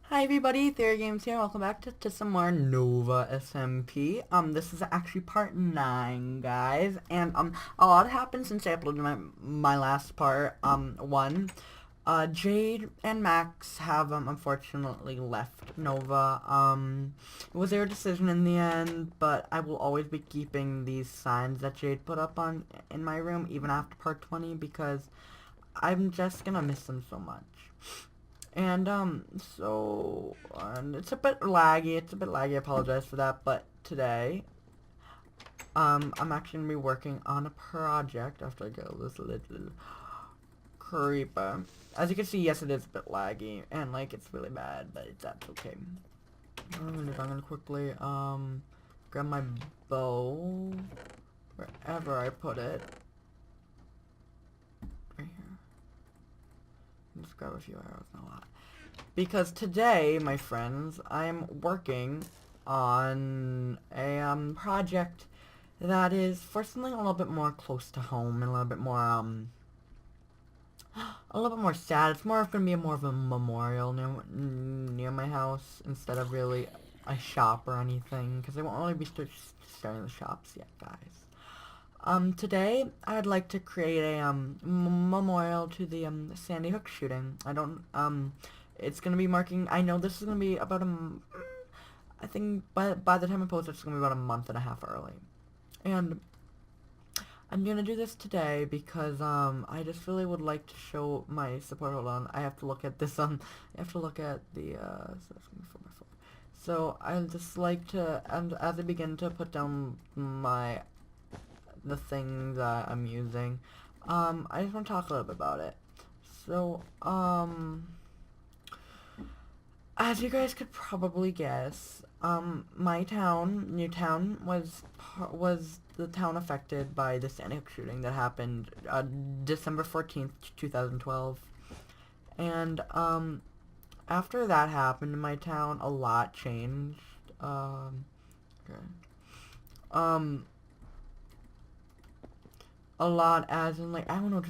Hi everybody, TheoryGames here. Welcome back to some more Nova SMP. This is actually part 9, guys, and a lot happened since I uploaded my last part. One, Jade and Max have unfortunately left Nova. It was their decision in the end, but I will always be keeping these signs that Jade put up in my room even after part 20 because I'm just gonna miss them so much. And it's a bit laggy, I apologize for that, but today, I'm actually gonna be working on a project after I get this little creeper. As you can see, yes, it is a bit laggy, and like, it's really bad, but that's okay. I'm gonna quickly, grab my bow, wherever I put it. Right here. Just grab a few arrows, not a lot. Because today, my friends, I'm working on a project that is for something a little bit more close to home and a little bit more sad. It's more gonna be more of a memorial near my house instead of really a shop or anything, because I won't really be starting the shops yet, guys. Today I'd like to create a memorial to the Sandy Hook shooting. It's gonna be marking. I know this is gonna be about I think by the time I post it's gonna be about a month and a half early, and I'm gonna do this today because I just really would like to show my support. Hold on, I have to look at this I have to look at the so that's gonna be 4x4. So I just like to, and as I begin to put down the thing that I'm using, I just want to talk a little bit about it. So, as you guys could probably guess, my town, Newtown, was the town affected by the Sandy Hook shooting that happened, December 14th, 2012. And, after that happened in my town, a lot changed. Okay. Um, a lot as in, like, I don't know,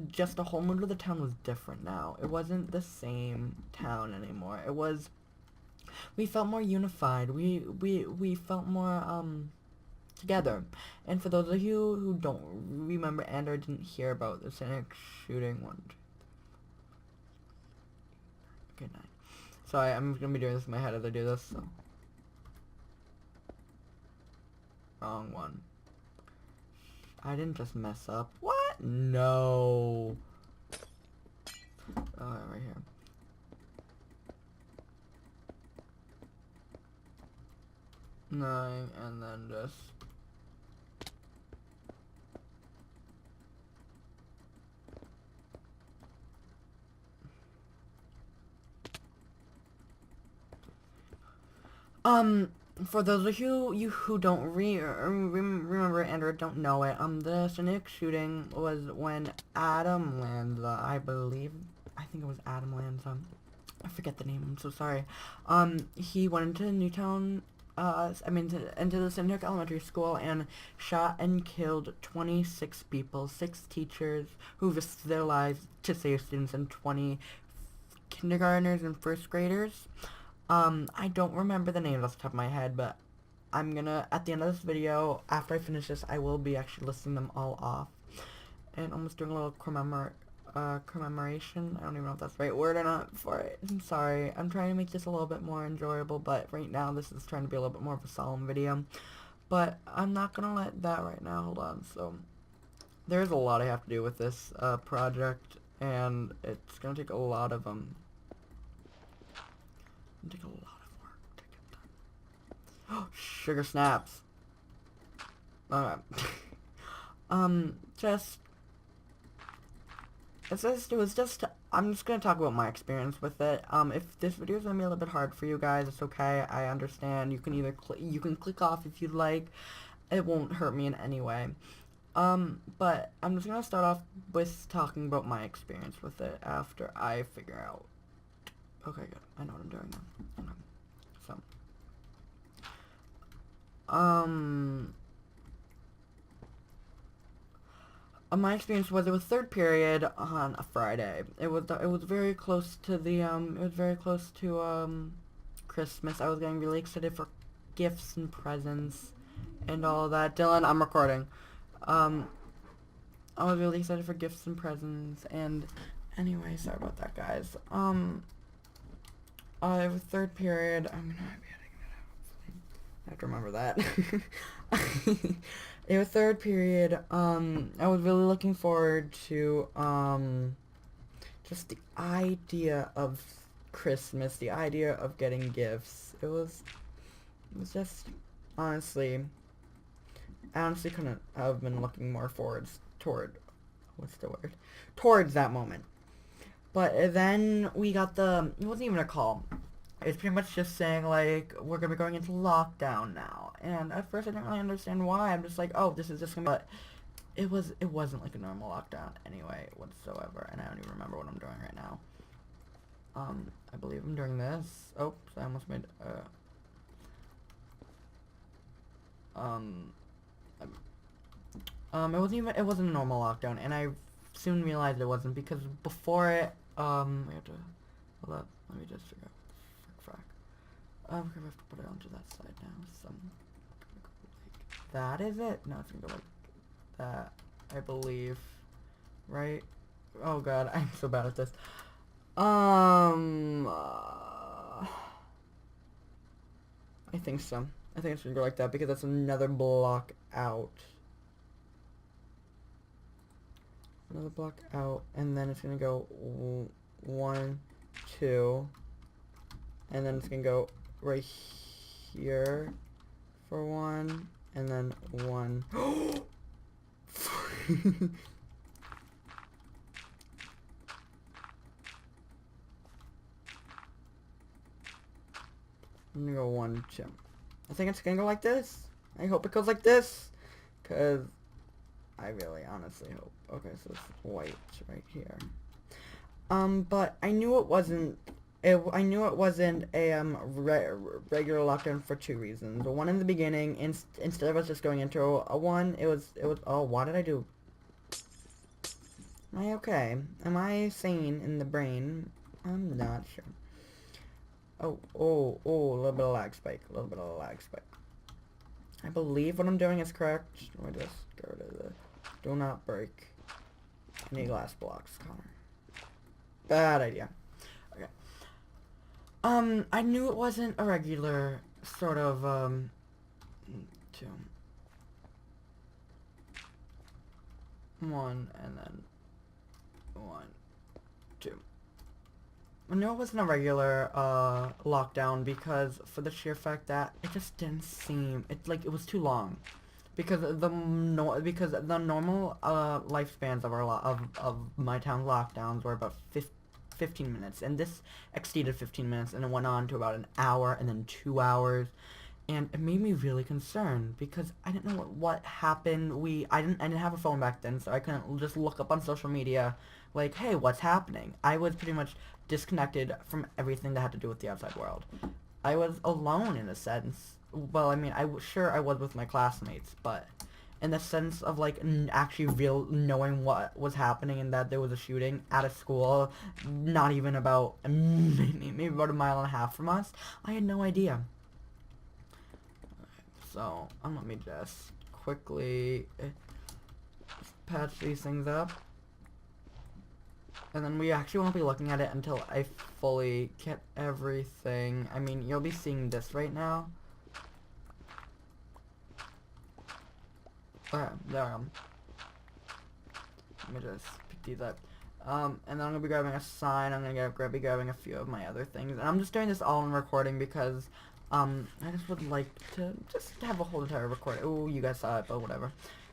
just the whole mood of the town was different now. It wasn't the same town anymore. We felt more unified. We felt more together. And for those of you who don't remember and or didn't hear about the Cynic shooting one, okay, 9. Sorry, I'm gonna be doing this in my head as I do this, so. Wrong one. I didn't just mess up. What? No. Right here. Nine, and then just. For those of you who don't remember and or don't know it, the Cynic shooting was when Adam Lanza, I think it was Adam Lanza, I forget the name, I'm so sorry. He went into Newtown, into the Cynic Elementary School and shot and killed 26 people, 6 teachers who risked their lives to save students, and 20 kindergartners and first graders. I don't remember the names off the top of my head, but I'm gonna, at the end of this video, after I finish this, I will be actually listing them all off. And almost doing a little commemoration. I don't even know if that's the right word or not for it. I'm sorry. I'm trying to make this a little bit more enjoyable, but right now this is trying to be a little bit more of a solemn video. But I'm not gonna let that right now. Hold on. So, there's a lot I have to do with this, project, and it's gonna take a lot of, take a lot of work to get done. Oh, sugar snaps. Alright. Just it was just, I'm just gonna talk about my experience with it. If this video is gonna be a little bit hard for you guys, it's okay. I understand. You can either you can click off if you'd like. It won't hurt me in any way. But I'm just gonna start off with talking about my experience with it after I figure out. Okay, good. I know what I'm doing now. Okay. So, my experience was it was third period on a Friday. It was very close to Christmas. I was getting really excited for gifts and presents and all that. Dylan, I'm recording. Um, I was really excited for gifts and presents, and anyway, sorry about that, guys. It was third period. I'm gonna be editing that out. I have to remember that. It was third period. I was really looking forward to just the idea of Christmas, the idea of getting gifts. It was just honestly, I honestly couldn't have been looking more what's the word? Towards that moment. But then we got it wasn't even a call. It's pretty much just saying, like, we're gonna be going into lockdown now. And at first I didn't really understand why. I'm just like, oh, this is just gonna be, but it wasn't like a normal lockdown anyway, whatsoever. And I don't even remember what I'm doing right now. I believe I'm doing this. Oops, I almost made, it wasn't a normal lockdown, and I soon realized it wasn't, because before it, we have to, hold up, let me just figure out, frack. We're gonna have to put it onto that side now, so I'm gonna go like that, is it? No, it's gonna go like that, I believe, right? Oh god, I'm so bad at this. I think so. I think it's gonna go like that, because that's another block out. Another block out, and then it's gonna go 1, 2, and then it's gonna go right here for 1, and then 1. I'm gonna go 1, 2. I think it's gonna go like this. I hope it goes like this, cause I really honestly hope. Okay, so it's white right here. But I knew it wasn't. I knew it wasn't a regular lockdown for 2 reasons. One, in the beginning, instead of us just going into a one, it was. Oh, what did I do? Am I okay? Am I sane in the brain? I'm not sure. Oh, a little bit of lag spike. A little bit of a lag spike. I believe what I'm doing is correct. Let me just get rid of the do not break any glass blocks, Connor. Bad idea. Okay. I knew it wasn't a regular sort of, 2, 1, and then 1, 2. I knew it wasn't a regular, lockdown, because for the sheer fact that it just didn't seem, it was too long. Because the normal lifespans of of my town's lockdowns were about 15 minutes, and this exceeded 15 minutes, and it went on to about an hour, and then 2 hours, and it made me really concerned, because I didn't know what happened. I didn't have a phone back then, so I couldn't just look up on social media, like, hey, what's happening? I was pretty much disconnected from everything that had to do with the outside world. I was alone in a sense. Well, I mean, sure I was with my classmates, but in the sense of, like, actually knowing what was happening, and that there was a shooting at a school not even about maybe about 1.5 miles from us, I had no idea. So let me just quickly patch these things up, and then we actually won't be looking at it until I fully get everything. I mean, you'll be seeing this right now. Okay, there I am. Let me just pick these up. And then I'm gonna be grabbing a sign. I'm gonna be grabbing a few of my other things, and I'm just doing this all in recording because I just would like to just have a whole entire recording. Oh, you guys saw it, but whatever.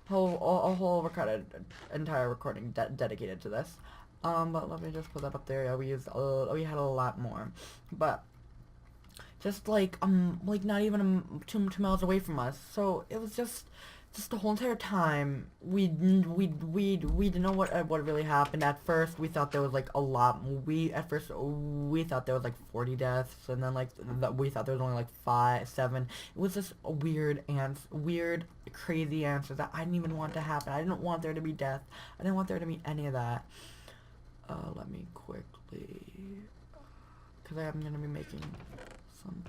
A whole recorded entire recording dedicated to this. But let me just put that up there. Yeah, we had a lot more, but just like not even 2 miles away from us. So it was just just the whole entire time, we didn't know what really happened. At first, we thought there was like a lot. At first we thought there was like 40 deaths, and then like we thought there was only like 5, 7. It was just a weird, crazy answers that I didn't even want to happen. I didn't want there to be death. I didn't want there to be any of that. Let me quickly, because I'm gonna be making some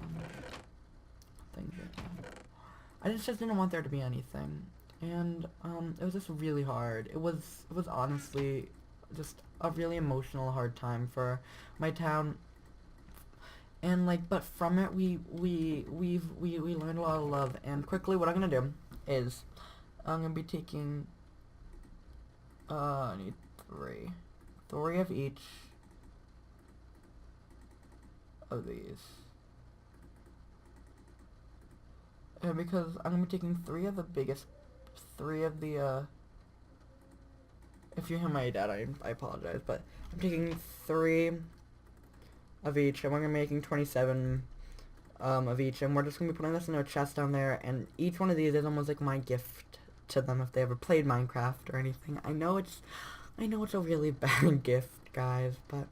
things right now. I just didn't want there to be anything, and it was just really hard. It was honestly just a really emotional, hard time for my town, and like, but from it we learned a lot of love. And quickly, what I'm gonna do is I'm gonna be taking I need three of each of these. And because I'm gonna be taking three of the if you hear my dad, I apologize, but I'm taking 3 of each, and we're gonna be making 27 of each, and we're just gonna be putting this in our chest down there, and each one of these is almost like my gift to them if they ever played Minecraft or anything. I know it's a really bad gift, guys, but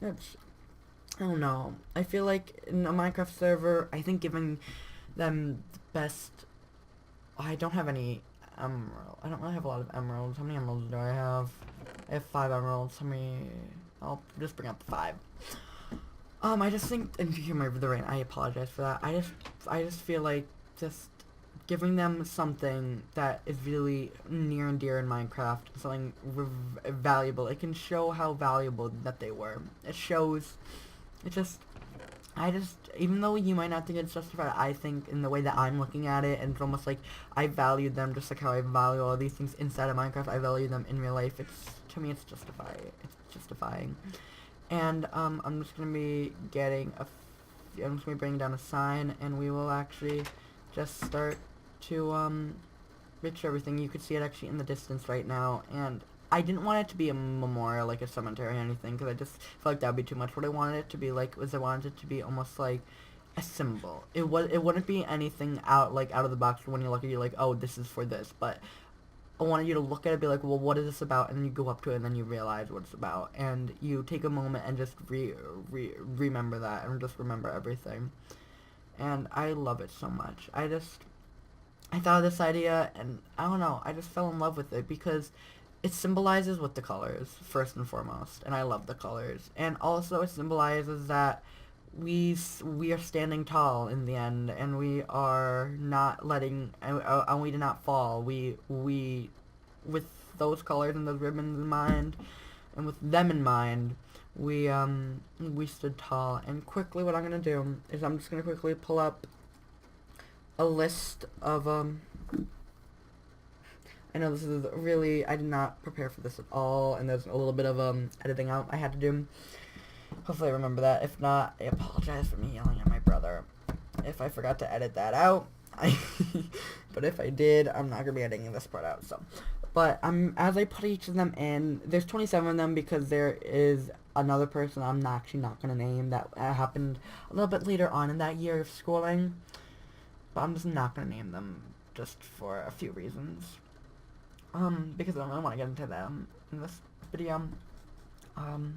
it's, I don't know. I feel like in a Minecraft server, I think giving them the best. I don't have any emerald. I don't really have a lot of emeralds. How many emeralds do I have? I have 5 emeralds. How many? I'll just bring up the 5. I just think, and if you hear my the rain, I apologize for that. I just feel like just giving them something that is really near and dear in Minecraft, something valuable. It can show how valuable that they were. It shows. It just. Even though you might not think it's justified, I think in the way that I'm looking at it, and it's almost like I valued them just like how I value all these things inside of Minecraft. I value them in real life. To me, it's justified. It's justifying. And, I'm just gonna be getting I'm just gonna be bringing down a sign, and we will actually just start to, picture everything. You could see it actually in the distance right now, and I didn't want it to be a memorial, like a cemetery or anything, because I just felt like that would be too much. What I wanted it to be like was I wanted it to be almost like a symbol. It wouldn't be anything out of the box when you look at it, you're like, oh, this is for this, but I wanted you to look at it and be like, well, what is this about? And then you go up to it and then you realize what it's about, and you take a moment and just remember that, and just remember everything. And I love it so much. I thought of this idea, and I don't know, I just fell in love with it because it symbolizes with the colors, first and foremost, and I love the colors. And also it symbolizes that we are standing tall in the end, and we are not letting, and we did not fall. We, with those colors and those ribbons in mind, and with them in mind, we stood tall. And quickly, what I'm gonna do is I'm just gonna quickly pull up a list of, I know this is really, I did not prepare for this at all, and there's a little bit of, editing out I had to do. Hopefully I remember that. If not, I apologize for me yelling at my brother. If I forgot to edit that out, but if I did, I'm not going to be editing this part out, so. But, as I put each of them in, there's 27 of them because there is another person I'm actually not going to name that happened a little bit later on in that year of schooling. But I'm just not going to name them just for a few reasons. Because I don't really want to get into them in this video. Sandy.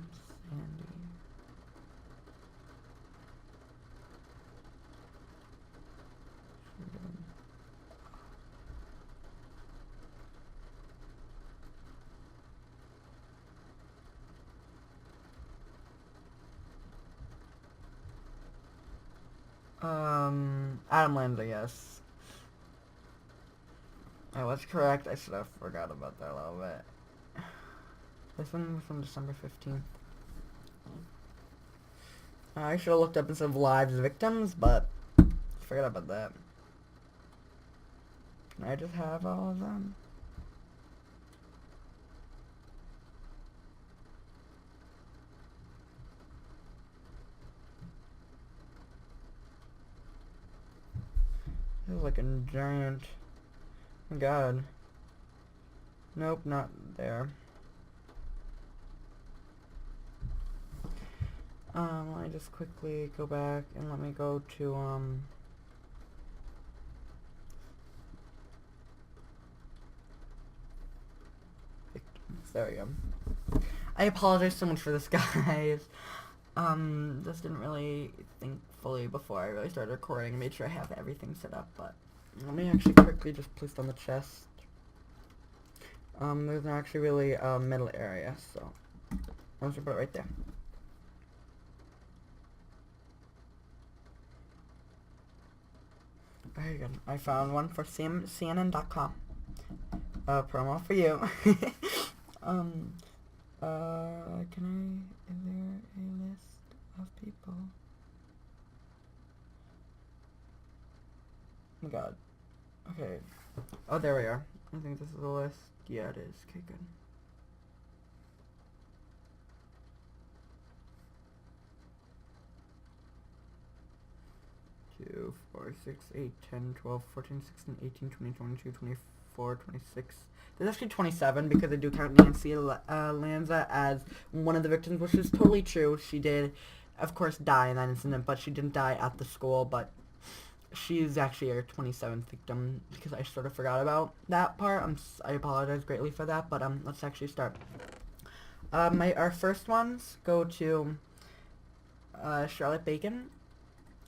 Adam Lanza, yes. I was correct. I should have forgot about that a little bit. This one was from December 15th. I should have looked up instead of lives victims, but forget about that. Can I just have all of them? This is like a giant... Oh God. Nope, not there. Let me just quickly go back and let me go to, There we go. I apologize so much for this, guys. Just didn't really think fully before I really started recording and made sure I have everything set up, but let me actually quickly just place on the chest. There's actually really a middle area, so I'm just gonna put it right there. Very good. I found one for CNN.com. Promo for you. Is there a list of people? Oh my god. Okay. Oh, there we are. I think this is the list. Yeah, it is. Okay, good. Two, 4, 6, 8, 10, 12, 14, 16, 18, 20, 22, 24, 26. There's actually 27 because I do count Nancy Lanza as one of the victims, which is totally true. She did, of course, die in that incident, but she didn't die at the school, but she's actually our 27th victim because I sort of forgot about that part. I apologize greatly for that, but let's actually start. Our first ones go to Charlotte Bacon.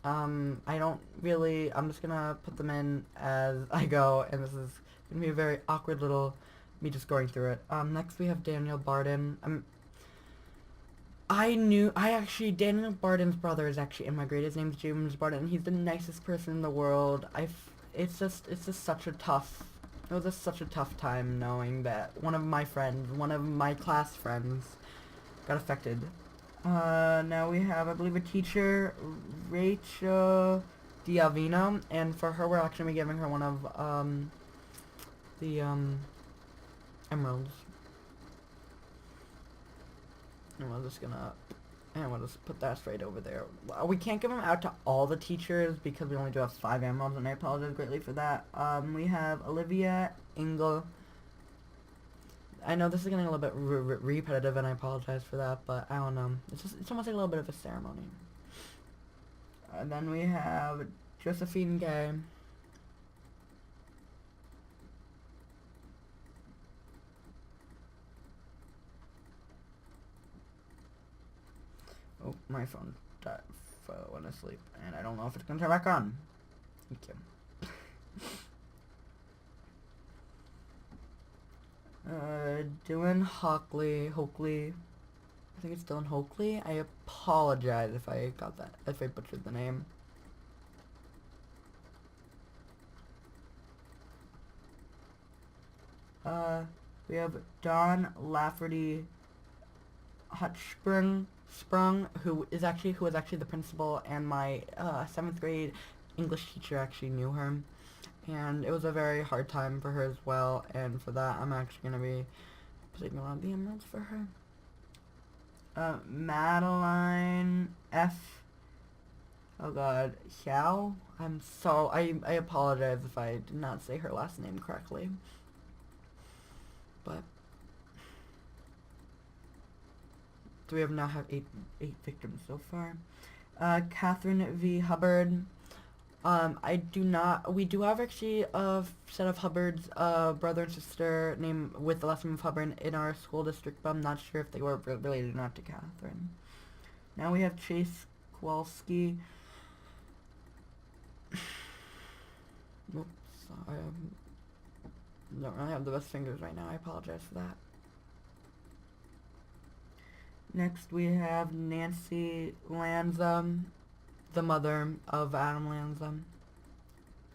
I'm just gonna put them in as I go, and this is gonna be a very awkward little me just going through it. Next we have Daniel Barden. Daniel Barden's brother is actually in my grade. His name's James Barden, and he's the nicest person in the world. It was just such a tough time knowing that one of my class friends, got affected. Now we have, I believe, a teacher, Rachel Diavino, and for her we're actually giving her one of, the, emeralds. And we'll just put that straight over there. We can't give them out to all the teachers because we only do have 5 emeralds, and I apologize greatly for that. We have Olivia Engel. I know this is getting a little bit repetitive, and I apologize for that, but I don't know. It's almost like a little bit of a ceremony. And then we have Josephine Gay. Oh, my phone went asleep, and I don't know if it's gonna turn back on. Thank you. Dylan Hockley. I think it's Dylan Hockley. I apologize if I butchered the name. We have Don Lafferty Hutchsprung, who was actually the principal, and my 7th grade English teacher actually knew her. And it was a very hard time for her as well, and for that I'm actually going to be putting one of the emeralds for her. Madeline F. Oh god, Xiao? I apologize if I did not say her last name correctly. But we now have eight victims so far. Catherine V. Hubbard. We do have actually a set of Hubbard's brother and sister name with the last name of Hubbard in our school district, but I'm not sure if they were related or not to Catherine. Now we have Chase Kowalski. Oops, I don't really have the best fingers right now. I apologize for that. Next we have Nancy Lanza, the mother of Adam Lanza.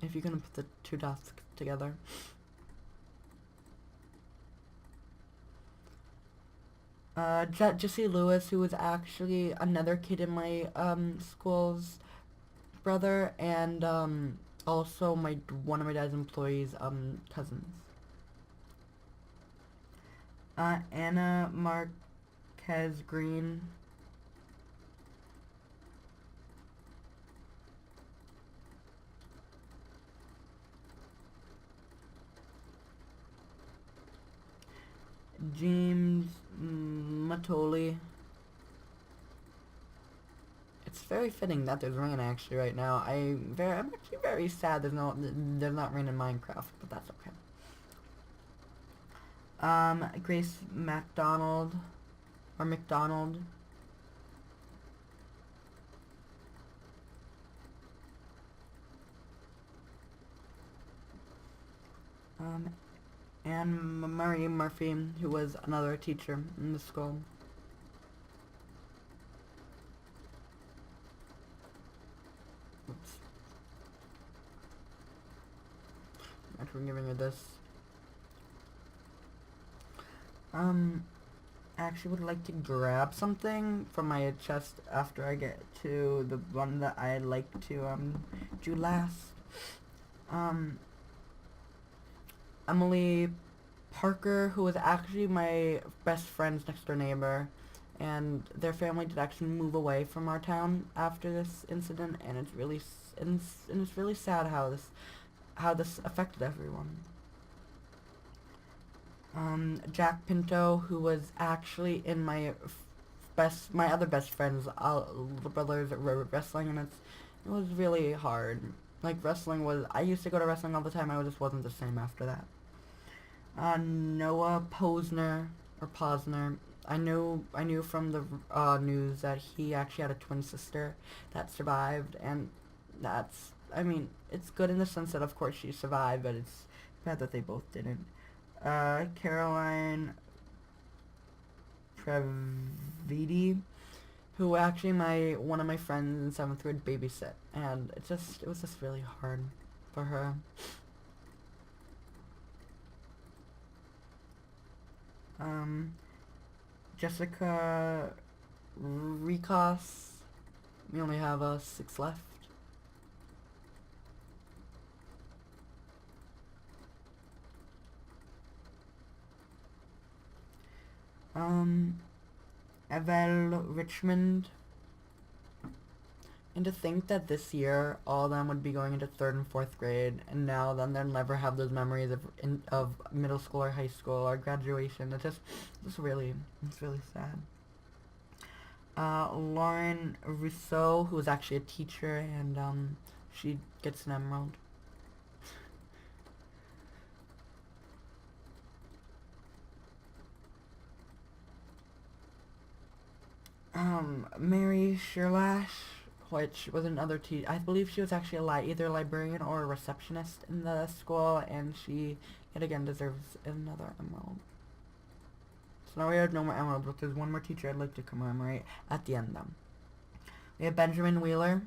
If you're gonna put the 2 dots together. Jesse Lewis, who was actually another kid in my school's brother, and also one of my dad's employees' cousins. Anna Marquez Green. James Matoli. It's very fitting that there's rain actually right now. I'm actually very sad there's not rain in Minecraft, but that's okay. Grace MacDonald, or McDonald. And Murray Murphy, who was another teacher in the school. Oops. After giving her this. I actually would like to grab something from my chest after I get to the one that I'd like to, do last. Emily Parker, who was actually my best friend's next door neighbor, and their family did actually move away from our town after this incident, and it's really and it's really sad how this affected everyone. Jack Pinto, who was actually in my other best friend's little brother's wrestling, and it was really hard. Like, wrestling was, I used to go to wrestling all the time, I just wasn't the same after that. Noah Posner, or Posner, I knew from the news that he actually had a twin sister that survived, and that's, I mean, it's good in the sense that of course she survived, but it's bad that they both didn't. Caroline Trevidi, who actually one of my friends in 7th grade babysit, and it was just really hard for her. Jessica Ricos, we only have 6 left. Evel Richmond. And to think that this year all of them would be going into 3rd and 4th grade, and now then they'll never have those memories of middle school or high school or graduation. It's really sad. Lauren Rousseau, who was actually a teacher, and she gets an emerald. Mary Sherlash, which was another teacher. I believe she was actually either a librarian or a receptionist in the school, and she yet again deserves another emerald. So now we have no more emeralds, but there's one more teacher I'd like to commemorate at the end, though. We have Benjamin Wheeler.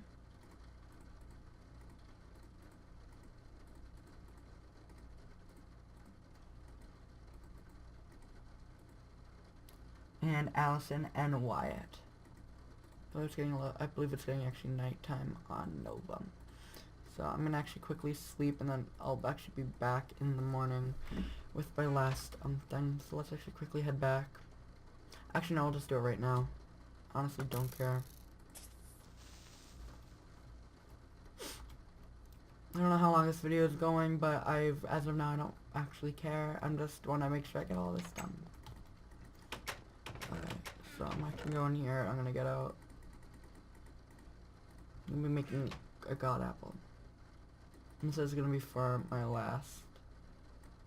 And Allison and Wyatt. I believe it's getting actually nighttime on Nova. So I'm gonna actually quickly sleep, and then I'll actually be back in the morning with my last thing. So let's actually quickly head back. Actually, no, I'll just do it right now. Honestly, don't care. I don't know how long this video is going, but as of now, I don't actually care. I just want to make sure I get all this done. Alright, so I'm actually going here. I'm gonna get out. I'm gonna be making a god apple. And this is gonna be for my last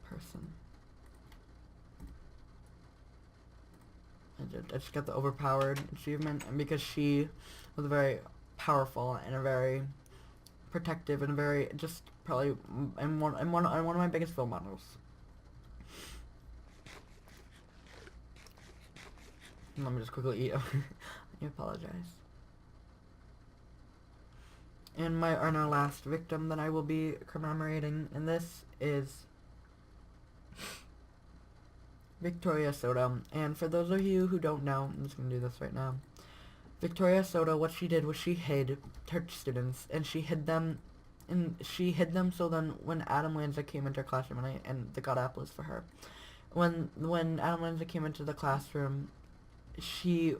person. I just got the overpowered achievement, and because she was very powerful and a very protective and very just probably and one of my biggest role models. Let me just quickly eat. I apologize. And our last victim that I will be commemorating in this is Victoria Soto. And for those of you who don't know, I'm just gonna do this right now. Victoria Soto, what she did was she hid her students, and she hid them so then when Adam Lanza came into her classroom, and the god apple is for her. When Adam Lanza came into the classroom, she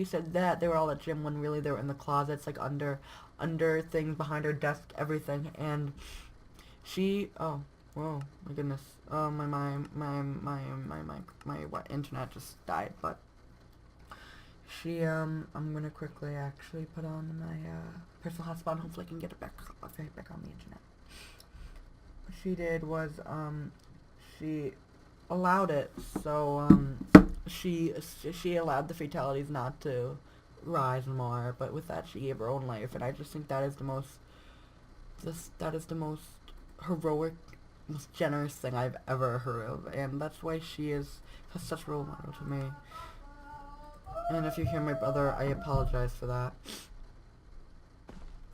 said that they were all at gym when really they were in the closets, like under things behind her desk, everything. And she, oh, whoa, my goodness, oh, my internet just died. But she, I'm gonna quickly actually put on my personal hotspot and hopefully I can get it back on the internet. What she did was she allowed it. So she allowed the fatalities not to rise more, but with that she gave her own life, and I just think that is the most heroic, most generous thing I've ever heard of, and that's why she is such a role model to me. And if you hear my brother, I apologize for that.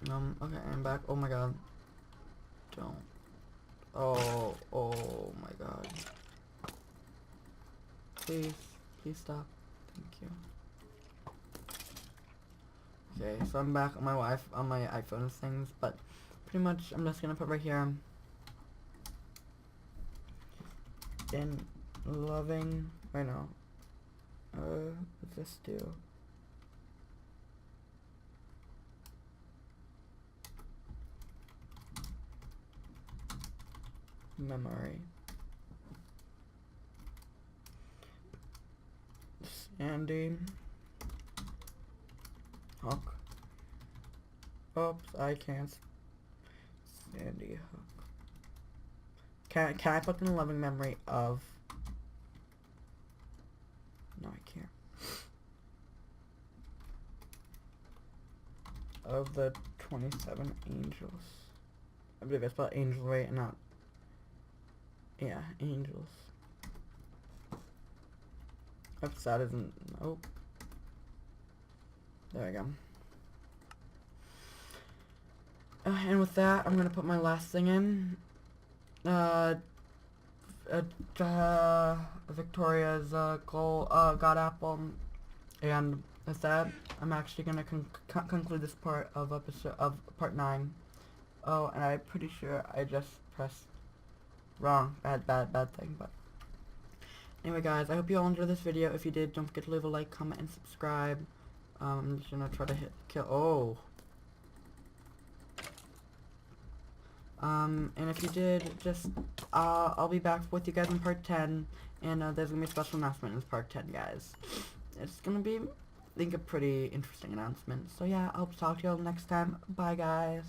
Okay, I'm back. Oh my god. Don't. Oh my god. Please stop. Thank you. Okay, so I'm back on my iPhone things, but pretty much I'm just gonna put right here. In loving, right now. What's this do? Memory. Sandy Hook. Oops, I can't. Sandy Hook. Can I put in the loving memory of? No, I can't. Of the 27 angels. I believe I spelled angel right and not. Yeah, angels. Oops, that isn't. Nope. There we go. And with that, I'm gonna put my last thing in. Victoria's God apple, and with that, I'm actually gonna conclude this part of part 9. Oh, and I'm pretty sure I just pressed wrong. Bad thing. But anyway, guys, I hope you all enjoyed this video. If you did, don't forget to leave a like, comment, and subscribe. I'm just gonna try to kill. Oh. And if you did, just, I'll be back with you guys in part 10, and, there's gonna be a special announcement in part 10, guys. It's gonna be, I think, a pretty interesting announcement. So yeah, I hope to talk to you all next time. Bye, guys.